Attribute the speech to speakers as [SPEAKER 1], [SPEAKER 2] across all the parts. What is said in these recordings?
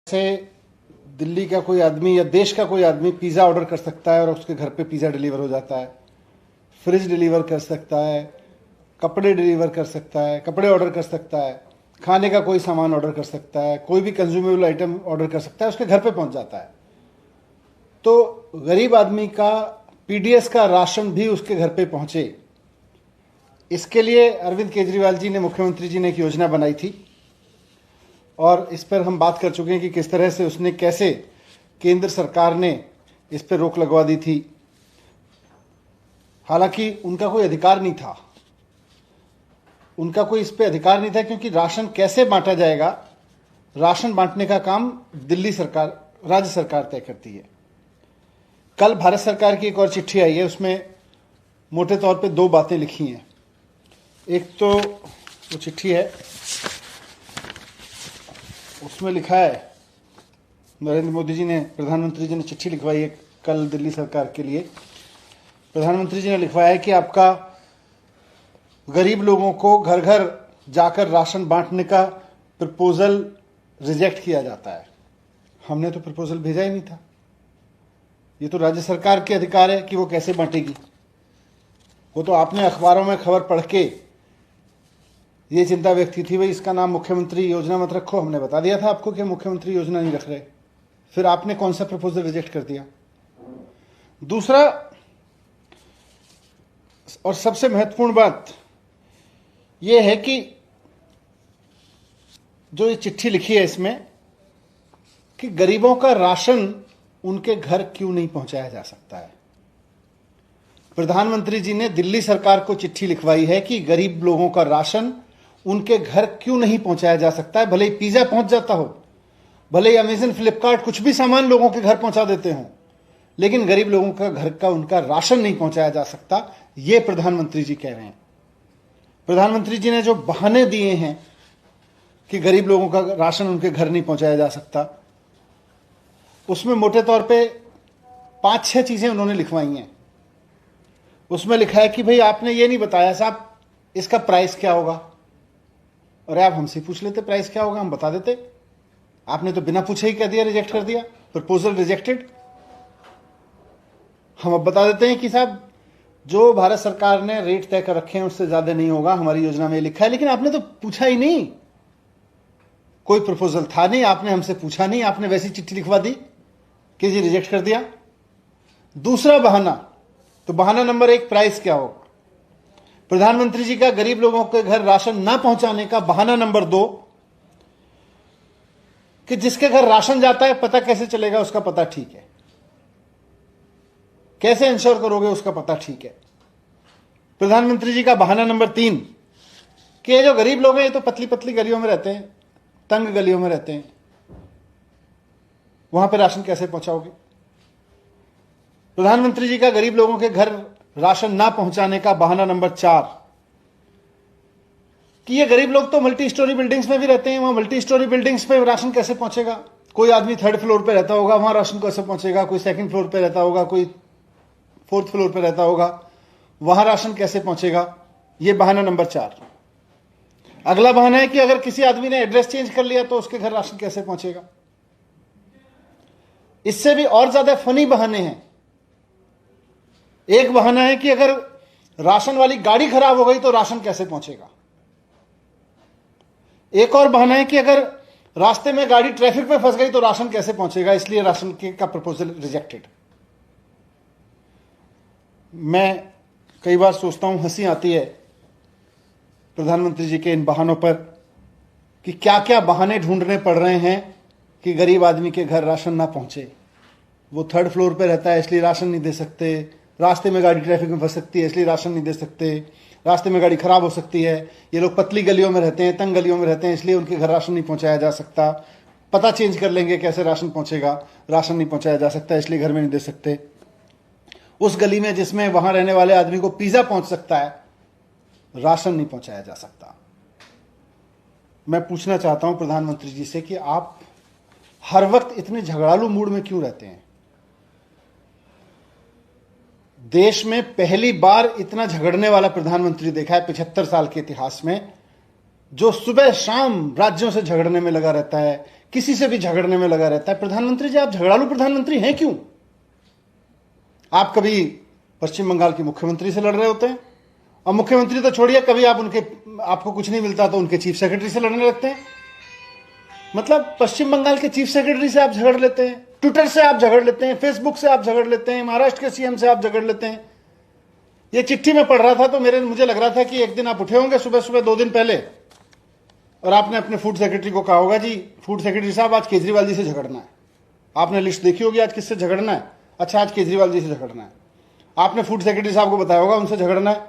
[SPEAKER 1] से दिल्ली का कोई आदमी या देश का कोई आदमी पिज़्ज़ा ऑर्डर कर सकता है और उसके घर पे पिज़्ज़ा डिलीवर हो जाता है, फ्रिज डिलीवर कर सकता है, कपड़े डिलीवर कर सकता है, कपड़े ऑर्डर कर सकता है, खाने का कोई सामान ऑर्डर कर सकता है, कोई भी कंज्यूमेबल आइटम ऑर्डर कर सकता है, उसके घर पे पहुंच जाता है। तो गरीब आदमी का पीडीएस का राशन भी उसके घर पे पहुंचे, इसके लिए अरविंद केजरीवाल जी ने, मुख्यमंत्री जी ने एक योजना बनाई थी और इस पर हम बात कर चुके हैं कि किस तरह से उसने, कैसे केंद्र सरकार ने इस पर रोक लगवा दी थी। हालांकि उनका कोई अधिकार नहीं था, उनका कोई इस पे अधिकार नहीं था, क्योंकि राशन कैसे बांटा जाएगा, राशन बांटने का काम दिल्ली सरकार, राज्य सरकार तय करती है। कल भारत सरकार की एक और चिट्ठी आई है, उसमें मोटे तौर पे दो बातें लिखी हैं। एक तो वो चिट्ठी है, उसमें लिखा है, नरेंद्र मोदी जी ने, प्रधानमंत्री जी ने चिट्ठी लिखवाई है कल दिल्ली सरकार के लिए। प्रधानमंत्री जी ने लिखवाया है कि आपका गरीब लोगों को घर घर जाकर राशन बांटने का प्रपोजल रिजेक्ट किया जाता है। हमने तो प्रपोजल भेजा ही नहीं था, ये तो राज्य सरकार के अधिकार है कि वो कैसे बांटेगी। वो तो आपने अखबारों में खबर पढ़ के ये चिंता व्यक्त की थी, भाई इसका नाम मुख्यमंत्री योजना मत रखो। हमने बता दिया था आपको कि मुख्यमंत्री योजना नहीं रख रहे, फिर आपने कौन सा प्रपोजल रिजेक्ट कर दिया। दूसरा और सबसे महत्वपूर्ण बात यह है कि जो ये चिट्ठी लिखी है इसमें, कि गरीबों का राशन उनके घर क्यों नहीं पहुंचाया जा सकता है। प्रधानमंत्री जी ने दिल्ली सरकार को चिट्ठी लिखवाई है कि गरीब लोगों का राशन उनके घर क्यों नहीं पहुंचाया जा सकता है। भले ही पिज्जा पहुंच जाता हो, भले ही अमेजन, फ्लिपकार्ट कुछ भी सामान लोगों के घर पहुंचा देते हो, लेकिन गरीब लोगों का घर का उनका राशन नहीं पहुंचाया जा सकता, ये प्रधानमंत्री जी कह रहे हैं। प्रधानमंत्री जी ने जो बहाने दिए हैं कि गरीब लोगों का राशन उनके घर नहीं पहुंचाया जा सकता, उसमें मोटे तौर पे 5-6 चीजें उन्होंने लिखवाई हैं। उसमें लिखा है कि भाई आपने ये नहीं बताया साहब इसका प्राइस क्या होगा। अरे आप हमसे पूछ लेते प्राइस क्या होगा, हम बता देते। आपने तो बिना पूछे ही कह दिया, रिजेक्ट कर दिया, प्रपोजल रिजेक्टेड। हम अब बता देते हैं कि साहब जो भारत सरकार ने रेट तय कर रखे हैं उससे ज्यादा नहीं होगा, हमारी योजना में लिखा है। लेकिन आपने तो पूछा ही नहीं, कोई प्रपोजल था नहीं, आपने हमसे पूछा नहीं, आपने वैसी चिट्ठी लिखवा दी कि जी रिजेक्ट कर दिया। दूसरा बहाना, तो बहाना नंबर 1 प्राइस क्या होगा। प्रधानमंत्री जी का गरीब लोगों के घर राशन ना पहुंचाने का बहाना नंबर 2, कि जिसके घर राशन जाता है पता कैसे चलेगा, उसका पता ठीक है, कैसे इंश्योर करोगे उसका पता ठीक है। प्रधानमंत्री जी का बहाना नंबर 3, कि ये जो गरीब लोग हैं ये तो पतली पतली गलियों में रहते हैं, तंग गलियों में रहते हैं, वहां पे राशन कैसे पहुंचाओगे। प्रधानमंत्री जी का गरीब लोगों के घर राशन ना पहुंचाने का बहाना नंबर 4, कि ये गरीब लोग तो मल्टी स्टोरी बिल्डिंग्स में भी रहते हैं, वहां मल्टी स्टोरी बिल्डिंग्स पे राशन कैसे पहुंचेगा। कोई आदमी 3rd फ्लोर पे रहता होगा, वहां राशन कैसे पहुंचेगा। कोई 2nd फ्लोर पे रहता होगा, कोई 4th फ्लोर पे रहता होगा, वहां राशन कैसे पहुंचेगा। यह बहाना नंबर 4। अगला बहाना है कि अगर किसी आदमी ने एड्रेस चेंज कर लिया तो उसके घर राशन कैसे पहुंचेगा। इससे भी और ज्यादा फनी बहाने हैं। एक बहाना है कि अगर राशन वाली गाड़ी खराब हो गई तो राशन कैसे पहुंचेगा। एक और बहाना है कि अगर रास्ते में गाड़ी ट्रैफिक में फंस गई तो राशन कैसे पहुंचेगा, इसलिए राशन का प्रपोजल रिजेक्टेड। मैं कई बार सोचता हूं, हंसी आती है प्रधानमंत्री जी के इन बहानों पर, कि क्या क्या बहाने ढूंढने पड़ रहे हैं कि गरीब आदमी के घर राशन ना पहुंचे। वो 3rd फ्लोर पे रहता है इसलिए राशन नहीं दे सकते, रास्ते में गाड़ी ट्रैफिक में फंस सकती है इसलिए राशन नहीं दे सकते, रास्ते में गाड़ी खराब हो सकती है, ये लोग पतली गलियों में रहते हैं, तंग गलियों में रहते हैं, इसलिए उनके घर राशन नहीं पहुंचाया जा सकता। पता चेंज कर लेंगे कैसे राशन पहुंचेगा, राशन नहीं पहुंचाया जा सकता इसलिए घर में नहीं दे सकते। उस गली में जिसमें वहां रहने वाले आदमी को पिज्जा पहुंच सकता है, राशन नहीं पहुंचाया जा सकता। मैं पूछना चाहता हूं प्रधानमंत्री जी से कि आप हर वक्त इतने झगड़ालू मूड में क्यों रहते हैं। देश में पहली बार इतना झगड़ने वाला प्रधानमंत्री देखा है 75 साल के इतिहास में, जो सुबह शाम राज्यों से झगड़ने में लगा रहता है किसी से भी झगड़ने में लगा रहता है। प्रधानमंत्री जी, आप झगड़ालू प्रधानमंत्री हैं क्यों? आप कभी पश्चिम बंगाल के मुख्यमंत्री से लड़ रहे होते हैं, और मुख्यमंत्री तो छोड़िए, कभी आपको कुछ नहीं मिलता तो उनके चीफ सेक्रेटरी से लड़ने लगते हैं। मतलब पश्चिम बंगाल के चीफ सेक्रेटरी से आप झगड़ लेते हैं, ट्विटर से आप झगड़ लेते हैं, फेसबुक से आप झगड़ लेते हैं, महाराष्ट्र के सीएम से आप झगड़ लेते हैं। ये चिट्ठी में पढ़ रहा था तो मुझे लग रहा था कि एक दिन आप उठे होंगे सुबह सुबह 2 दिन पहले, और आपने अपने फूड सेक्रेटरी को कहा होगा, जी फूड सेक्रेटरी साहब आज केजरीवाल जी से झगड़ना है। आपने लिस्ट देखी होगी आज किससे झगड़ना है। अच्छा, आज केजरीवाल जी से झगड़ना है। आपने फूड सेक्रेटरी साहब को बताया होगा उनसे झगड़ना है,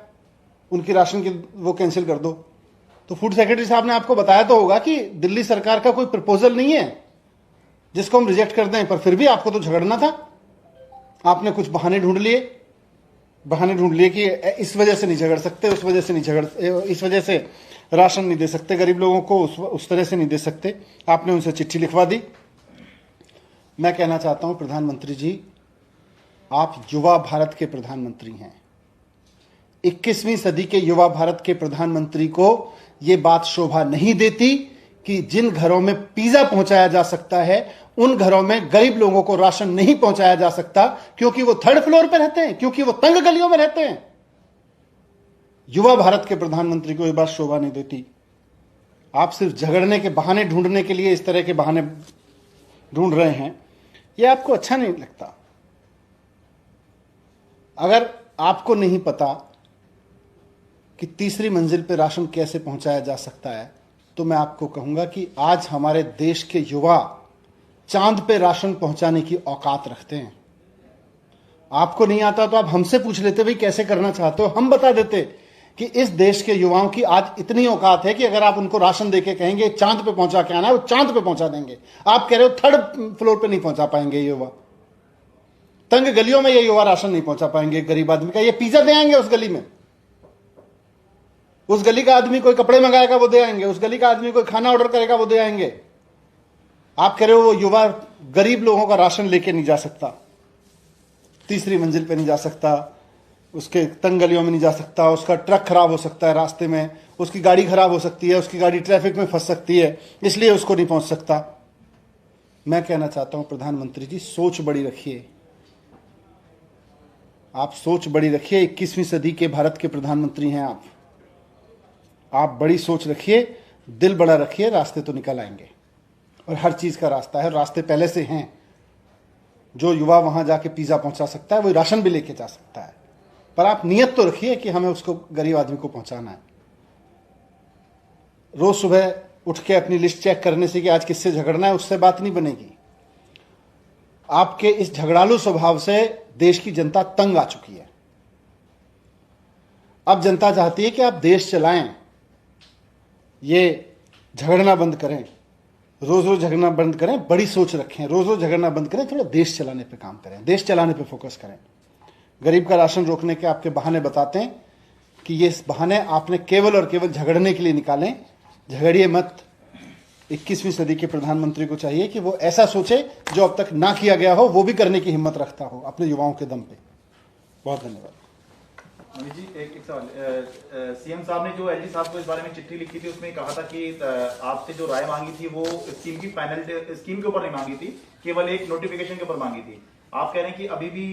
[SPEAKER 1] उनकी राशन की वो कैंसिल कर दो। तो फूड सेक्रेटरी साहब ने आपको बताया तो होगा कि दिल्ली सरकार का कोई प्रपोजल नहीं है जिसको हम रिजेक्ट कर दें, पर फिर भी आपको तो झगड़ना था। आपने कुछ बहाने ढूंढ लिए कि इस वजह से नहीं झगड़ सकते, उस वजह से नहीं झगड़, इस वजह से राशन नहीं दे सकते गरीब लोगों को, उस तरह से नहीं दे सकते। आपने उनसे चिट्ठी लिखवा दी। मैं कहना चाहता हूं प्रधानमंत्री जी, आप युवा भारत के प्रधानमंत्री हैं। 21वीं सदी के युवा भारत के प्रधानमंत्री को यह बात शोभा नहीं देती कि जिन घरों में पिज्जा पहुंचाया जा सकता है उन घरों में गरीब लोगों को राशन नहीं पहुंचाया जा सकता, क्योंकि वो 3rd फ्लोर पर रहते हैं, क्योंकि वो तंग गलियों में रहते हैं। युवा भारत के प्रधानमंत्री को यह बात शोभा नहीं देती। आप सिर्फ झगड़ने के बहाने ढूंढने के लिए इस तरह के बहाने ढूंढ रहे हैं, यह आपको अच्छा नहीं लगता। अगर आपको नहीं पता कि तीसरी मंजिल पर राशन कैसे पहुंचाया जा सकता है, तो मैं आपको कहूंगा कि आज हमारे देश के युवा चांद पे राशन पहुंचाने की औकात रखते हैं। आपको नहीं आता तो आप हमसे पूछ लेते, भाई कैसे करना चाहते हो, हम बता देते कि इस देश के युवाओं की आज इतनी औकात है कि अगर आप उनको राशन देके कहेंगे चांद पे पहुंचा के आना है, वो चांद पे पहुंचा देंगे। आप कह रहे हो 3rd फ्लोर पे नहीं पहुंचा पाएंगे ये युवा, तंग गलियों में ये युवा राशन नहीं पहुंचा पाएंगे गरीब आदमी का। ये पिज्जा दे आएंगे उस गली में, उस गली का आदमी कोई कपड़े मंगाएगा वो दे आएंगे, उस गली का आदमी कोई खाना ऑर्डर करेगा वो दे आएंगे। आप कह रहे हो वो युवा गरीब लोगों का राशन लेके नहीं जा सकता, तीसरी मंजिल पे नहीं जा सकता, उसके तंग गलियों में नहीं जा सकता, उसका ट्रक खराब हो सकता है रास्ते में, उसकी गाड़ी खराब हो सकती है, उसकी गाड़ी ट्रैफिक में फंस सकती है, इसलिए उसको नहीं पहुंच सकता। मैं कहना चाहता हूं प्रधानमंत्री जी, सोच बड़ी रखिए। आप सोच बड़ी रखिए। 21वीं सदी के भारत के प्रधानमंत्री हैं आप बड़ी सोच रखिए, दिल बड़ा रखिए, रास्ते तो निकल आएंगे। और हर चीज का रास्ता है, रास्ते पहले से हैं। जो युवा वहां जाके पिज्जा पहुंचा सकता है वो राशन भी लेके जा सकता है, पर आप नियत तो रखिए कि हमें उसको गरीब आदमी को पहुंचाना है। रोज सुबह उठ के अपनी लिस्ट चेक करने से कि आज किससे झगड़ना है, उससे बात नहीं बनेगी। आपके इस झगड़ालू स्वभाव से देश की जनता तंग आ चुकी है। अब जनता चाहती है कि आप देश चलाएं, ये झगड़ना बंद करें, रोज रोज झगड़ना बंद करें, बड़ी सोच रखें, रोज रोज झगड़ना बंद करें, थोड़ा देश चलाने पे काम करें, देश चलाने पे फोकस करें। गरीब का राशन रोकने के आपके बहाने बताते हैं कि ये बहाने आपने केवल और केवल झगड़ने के लिए निकालें। झगड़िए मत। 21वीं सदी के प्रधानमंत्री को चाहिए कि वो ऐसा सोचे जो अब तक ना किया गया हो, वो भी करने की हिम्मत रखता हो अपने युवाओं के दम पे। बहुत धन्यवाद।
[SPEAKER 2] अमित जी, एक सवाल। सीएम साहब ने जो एलजी साहब को इस बारे में चिट्ठी लिखी थी, उसमें कहा था कि आपसे जो राय मांगी थी वो स्कीम की फाइनल स्कीम के ऊपर नहीं मांगी थी, केवल एक नोटिफिकेशन के ऊपर मांगी थी। आप कह रहे हैं कि अभी भी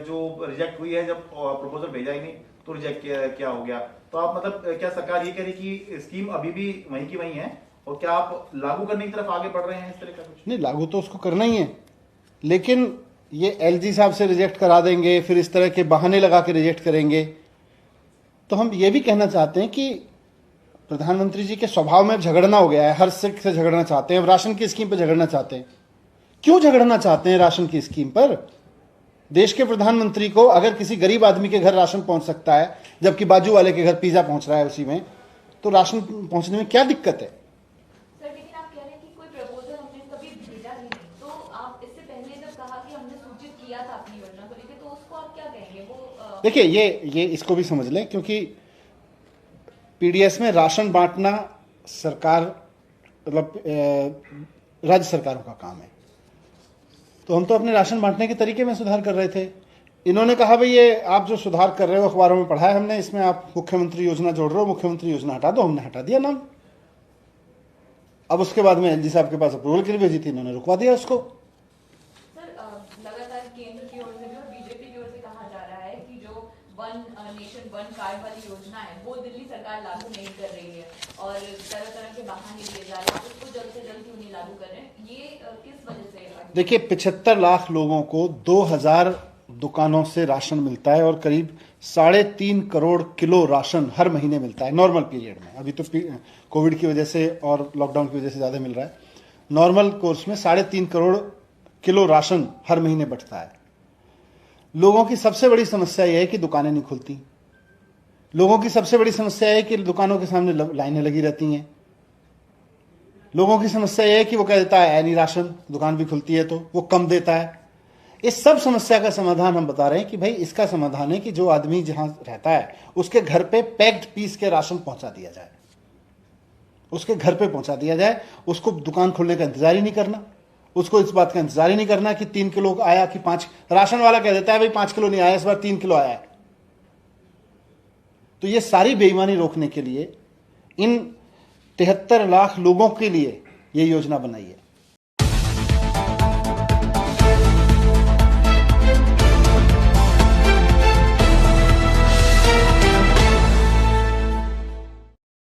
[SPEAKER 2] जो रिजेक्ट हुई है, जब प्रपोजल भेजा ही नहीं तो रिजेक्ट क्या हो गया? तो आप मतलब क्या सरकार ये कह रही कि स्कीम अभी भी वहीं की वहीं है, और क्या आप लागू करने की तरफ आगे बढ़ रहे हैं इस तरह का कुछ?
[SPEAKER 1] नहीं, लागू तो उसको करना ही है, लेकिन ये एलजी साहब से रिजेक्ट करा देंगे, फिर इस तरह के बहाने लगा के रिजेक्ट करेंगे। तो हम ये भी कहना चाहते हैं कि प्रधानमंत्री जी के स्वभाव में झगड़ना हो गया है, हर सिख से झगड़ना चाहते हैं, राशन की स्कीम पर झगड़ना चाहते हैं। क्यों झगड़ना चाहते हैं राशन की स्कीम पर? देश के प्रधानमंत्री को अगर किसी गरीब आदमी के घर राशन पहुंच सकता है, जबकि बाजू वाले के घर पिज्जा पहुंच रहा है उसी में, तो राशन पहुंचने में क्या दिक्कत है?
[SPEAKER 3] सर, लेकिन आप कह रहे हैं कि कोई प्रपोजल हमने कभी भेजा ही नहीं, तो आप इससे पहले जब कहा कि हमने सूचित किया था अपनी योजना को लेकर, तो उसको आप क्या कहेंगे? वो
[SPEAKER 1] देखिए, ये इसको भी समझ लें, क्योंकि पीडीएस में राशन बांटना सरकार मतलब राज्य सरकारों का काम है। तो हम तो अपने राशन बांटने के तरीके में सुधार कर रहे थे। इन्होंने कहा भाई ये आप जो सुधार कर रहे हो अखबारों में पढ़ा है हमने, इसमें आप मुख्यमंत्री योजना जोड़ रहे हो, मुख्यमंत्री योजना हटा दो। हमने हटा दिया नाम। अब उसके बाद में एलजी साहब के पास अप्रूवल के लिए भेजी थी, इन्होंने रुकवा दिया उसको।
[SPEAKER 3] सर लगातार केंद्र की ओर से भी और बीजेपी की ओर से कहा जा रहा है कि जो वन नेशन वन कार्ड वाली योजना है वो दिल्ली सरकार लागू नहीं कर रही है और तरह तरह के बहाने दिए जा रहे हैं, उसको जल्द से जल्द क्यों नहीं लागू कर रहे हैं, ये किस वजह से?
[SPEAKER 1] देखिए 75 लाख लोगों को 2000 दुकानों से राशन मिलता है और करीब 3.5 करोड़ किलो राशन हर महीने मिलता है नॉर्मल पीरियड में। अभी तो कोविड की वजह से और लॉकडाउन की वजह से ज़्यादा मिल रहा है। नॉर्मल कोर्स में 3.5 करोड़ किलो राशन हर महीने बंटता है। लोगों की सबसे बड़ी समस्या यह है कि दुकानें नहीं खुलती। लोगों की सबसे बड़ी समस्या है कि दुकानों के सामने लाइनें लगी रहती हैं। लोगों की समस्या यह है कि वो कह देता है नहीं राशन, दुकान भी खुलती है तो वो कम देता है। इस सब समस्या का समाधान हम बता रहे हैं कि भाई इसका समाधान है कि जो आदमी जहां रहता है उसके घर पे पैक्ड पीस के राशन पहुंचा दिया जाए, उसके घर पे पहुंचा दिया जाए। उसको दुकान खोलने का इंतजार ही नहीं करना, उसको इस बात का इंतजार ही नहीं करना कि 3 किलो आया कि 5। राशन वाला कह देता है भाई 5 किलो नहीं आया, इस बार 3 किलो आया है। तो ये सारी बेईमानी रोकने के लिए इन 73 लाख लोगों के लिए ये योजना बनाई है।